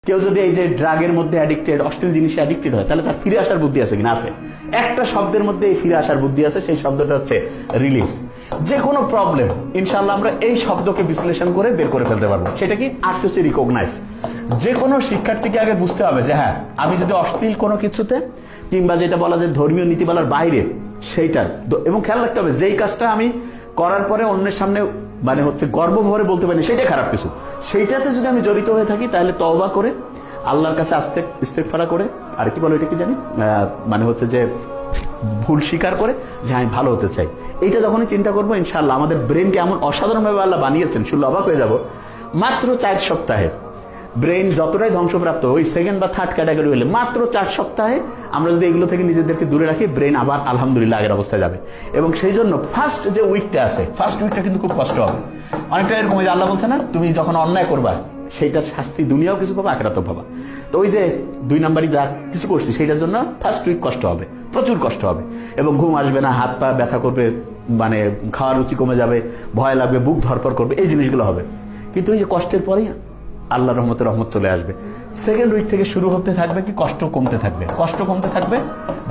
কেউ যদি এই যে ড্রাগের মধ্যে অ্যাডিক্টেড, অশ্লীল জিনিসে অ্যাডিক্টেড হয়, তাহলে তার ফিরে আসার বুদ্ধি আছে কিনা? আছে। একটা শব্দের মধ্যে এই ফিরে আসার বুদ্ধি আছে, সেই শব্দটা হচ্ছে রিলিজ। যে কোনো প্রবলেম ইনশাআল্লাহ আমরা এই শব্দকে বিশ্লেষণ করে বের করে ফেলতে পারবো। সেটা কি? আর্ট হচ্ছে রিকগনাইজ। যে কোনো শিক্ষার্থীকে আগে বুঝতে হবে যে হ্যাঁ, আমি যদি অশ্লীল কোনো কিছুতে কিংবা যেটা বলা যায় ধর্মীয় নীতিমালার বাইরে, সেইটা এবং খেয়াল রাখতে হবে যেই কাজটা আমি করার পরে অন্যের সামনে মানে হচ্ছে গর্বভরে বলতে পারি সেটাই খারাপ কিছু, সেইটাতে যদি আমি জড়িত হয়ে থাকি তাহলে তওবা করে আল্লাহর কাছে ইস্তেগফার করে, আর কি বলে এটা কি জানি, মানে হচ্ছে যে ভুল স্বীকার করে যে আমি ভালো হতে চাই। এইটা যখনই চিন্তা করবো ইনশাআল্লাহ আমাদের ব্রেনকে এমন অসাধারণভাবে আল্লাহ বানিয়েছেন, শুনলে অবাক হয়ে যাব। মাত্র 4 সপ্তাহে ব্রেন যতটাই ধ্বংসপ্রাপ্ত, ওই সেকেন্ড বা থার্ড ক্যাটাগরি হলে মাত্র 4 সপ্তাহে আমরা যদি এগুলো থেকে নিজেদেরকে দূরে রাখি, ব্রেন আবার আলহামদুলিল্লাহ আগের অবস্থায় যাবে। এবং সেই জন্য ফার্স্ট যে উইকটা আছে, ফার্স্ট উইকটা কিন্তু খুব কষ্ট হবে। অনেকটা এরকম যে আল্লাহ বলছে না, তুমি যখন অন্যায় করবা সেইটার শাস্তি দুনিয়াও কিছু পাবা, আখিরাতেও পাবা। তো ওই যে 2 নাম্বারই যা কিছু করছি সেইটার জন্য ফার্স্ট উইক কষ্ট হবে, প্রচুর কষ্ট হবে, এবং ঘুম আসবে না, হাত পা ব্যথা করবে, মানে খাওয়ার রুচি কমে যাবে, ভয় লাগবে, বুক ধরপড় করবে, এই জিনিসগুলো হবে। কিন্তু এই যে কষ্টের পরেই আল্লাহ রহমতের রহমত চলে আসবে। সেকেন্ড উইক থেকে শুরু হতে থাকবে কি, কষ্ট কমতে থাকবে, কষ্ট কমতে থাকবে,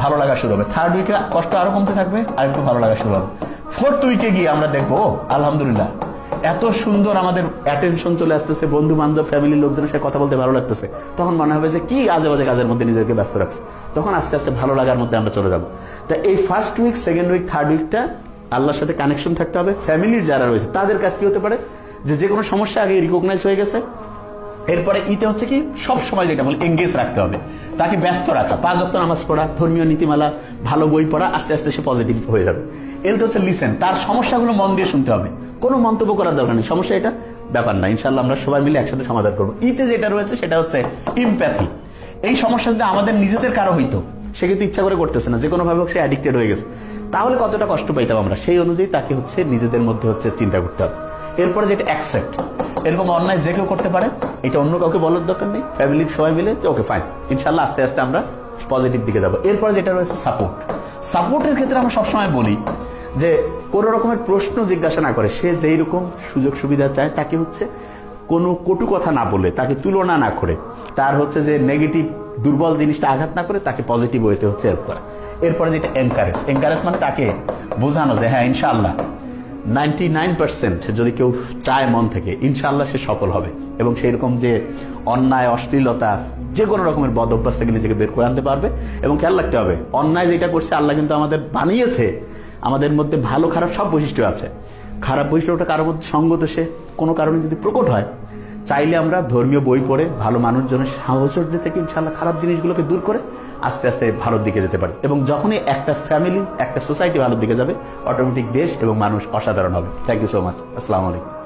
ভালো লাগা শুরু হবে। থার্ড উইকে কষ্ট আরো কমতে থাকবে, আর একটু ভালো লাগা শুরু হবে। ফোর্থ উইকে গিয়ে আমরা দেখবো আলহামদুলিল্লাহ এত সুন্দর আমাদের অ্যাটেনশন চলে আসতেছে, বন্ধু বান্ধব ফ্যামিলির লোকজনের সাথে কথা বলতে ভালো লাগতেছে। তখন মনে হবে যে কি আজে বাজে কাজের মধ্যে নিজেকে ব্যস্ত রাখছে, তখন আস্তে আস্তে ভালো লাগার মধ্যে আমরা চলে যাবো। তা এই first week, second week, third উইকটা আল্লাহর সাথে কানেকশন থাকতে হবে। ফ্যামিলির যারা রয়েছে তাদের কাছে কি হতে পারে যে কোনো সমস্যা আগে রিকগনাইজ হয়ে গেছে, এরপরে ইতে হচ্ছে কি সব সময় যেটা বলে এঙ্গেজ রাখতে হবে, তাকে ব্যস্ত রাখা, 5 ওয়াক্ত নামাজ পড়া, ধর্মীয় নীতিমালা, ভালো বই পড়া, আস্তে আস্তে সে পজিটিভ হয়ে যাবে। এলটা হচ্ছে লিসেন, তার সমস্যাগুলো মন দিয়ে শুনতে হবে, কোনো মন্তব্য করার দরকার নেই, সমস্যা এটা ব্যাপার না, ইনশাল্লাহ আমরা সবাই মিলে একসাথে সমাধান করবো। ইতে যেটা রয়েছে সেটা হচ্ছে ইমপ্যাথি। এই সমস্যা যদি আমাদের নিজেদের কারো হইতো, সে কিন্তু ইচ্ছা করে করতেছে না, যে কোনো ভাবে সে অ্যাডিক্টেড হয়ে গেছে, তাহলে কতটা কষ্ট পাইতাম আমরা, সেই অনুযায়ী তাকে হচ্ছে নিজেদের মধ্যে হচ্ছে চিন্তা করতে হবে। এরপরে যেটা অ্যাকসেপ্ট, এরকম অন্যায় যে কেউ করতে পারে, এটা অন্য কাউকে বলার দরকার নেই, ফ্যামিলির সবাই মিলে ওকে ফাইন, ইনশাল্লাহ আস্তে আস্তে আমরা পজিটিভ দিকে যাবো। এরপরে যেটা রয়েছে সাপোর্ট। সাপোর্টের ক্ষেত্রে আমরা সবসময় বলি যে কোনো রকমের প্রশ্ন জিজ্ঞাসা না করে, সে যেই রকম সুযোগ সুবিধা চায় তাকে হচ্ছে কোনো কটু কথা না বলে, তাকে তুলনা না করে, তার হচ্ছে যে নেগেটিভ দুর্বল জিনিসটা আঘাত না করে তাকে পজিটিভ ওয়েতে হচ্ছে হেল্প করা। এরপরে যেটা এনকারেজ মানে তাকে বোঝানো যে হ্যাঁ ইনশাআল্লাহ 99% যদি কেউ চায় মন থেকে, ইনশাআল্লাহ সে সফল হবে, এবং সেই রকম যে অন্যায়, অশ্লীলতা, যে কোনো রকমের বদ অভ্যাস থেকে নিজেকে বের করে আনতে পারবে। এবং খেয়াল রাখতে হবে অন্যায় যেটা করছে, আল্লাহ কিন্তু আমাদের বানিয়েছে, আমাদের মধ্যে ভালো খারাপ সব বৈশিষ্ট্য আছে। খারাপ বৈশিষ্ট্যটা কারোর মধ্যে সঙ্গত সে কোনো কারণে যদি প্রকট হয়, চাইলে আমরা ধর্মীয় বই পড়ে ভালো মানুষজনের সাহচর্য থেকে ইনশাআল্লাহ খারাপ জিনিসগুলোকে দূর করে আস্তে আস্তে ভালোর দিকে যেতে পারি। এবং যখনই একটা ফ্যামিলি, একটা সোসাইটি ভালোর দিকে যাবে, অটোমেটিক দেশ এবং মানুষ অসাধারণ হবে। Thank you so much. আসসালামু আলাইকুম।